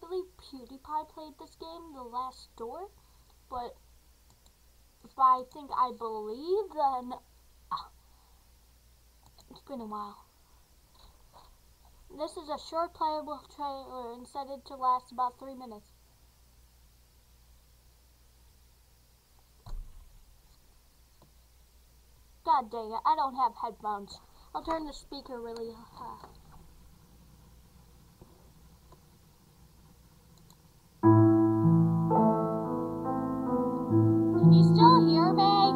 believe PewDiePie played this game, The Last Door, but if I believe, then it's been a while. This is a short playable trailer and set it to last about 3 minutes. God dang it, I don't have headphones. I'll turn the speaker really high. Can you still hear me?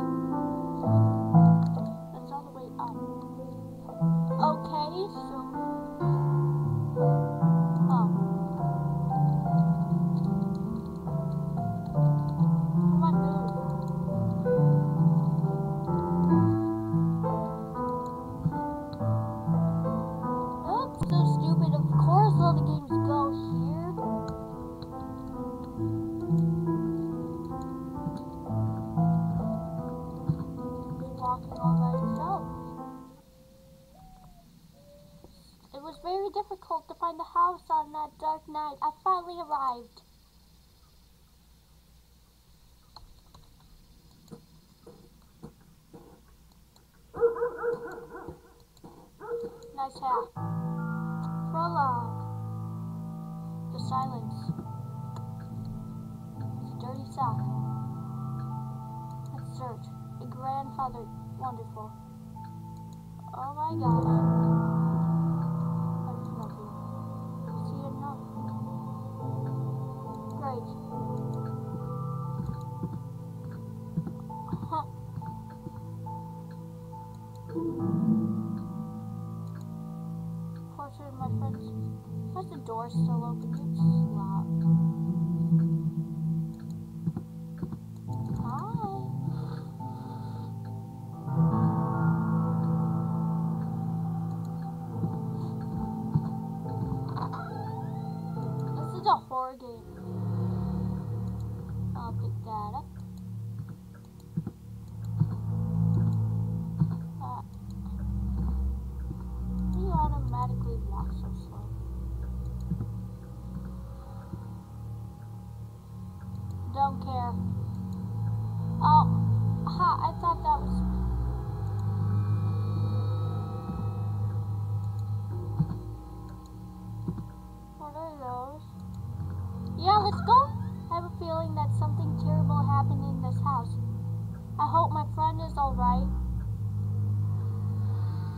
That's all the way up. Okay, so... Come on, move. That's so stupid. Of course all the games go here. Just walking all by himself. It was very difficult to find the house on that dark night. I finally arrived. Nice hat. Prologue. The silence. It's a dirty sock. Let's search. A grandfather. Wonderful. Oh my gosh. There's nothing. See enough. Great. Huh. Portrait of my friends. Why's the door still open? It's locked. Hi. This is a horror game. I'll pick that up. You automatically walk so slow. Don't care. Oh, ha, I thought that was... What are those? Yeah, let's go. I have a feeling that something terrible happened in this house. I hope my friend is alright.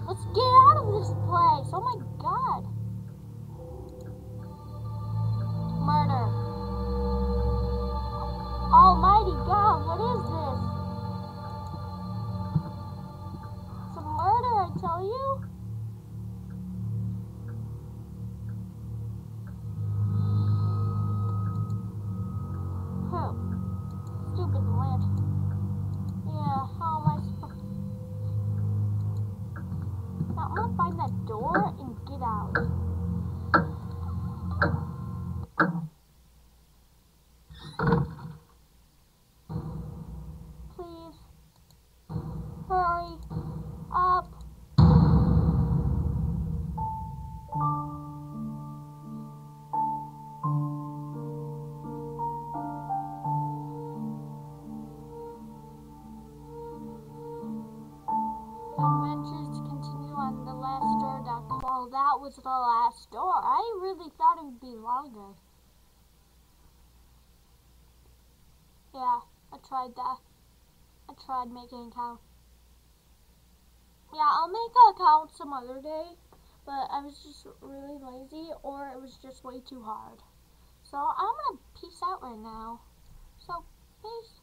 Let's get out of this place. Oh my god. Murder. Almighty God, what is this? It's a murder, I tell you. Stupid lamp. Yeah, how am I supposed to... Now I'm gonna find that door and get out. Please. Hurry up. Adventures continue on thelastdoor.com. Well, that was the last door. I really thought it would be longer. Yeah, I tried that. I tried making an account. Yeah, I'll make an account some other day, but I was just really lazy, or it was just way too hard. So I'm gonna peace out right now. So, peace.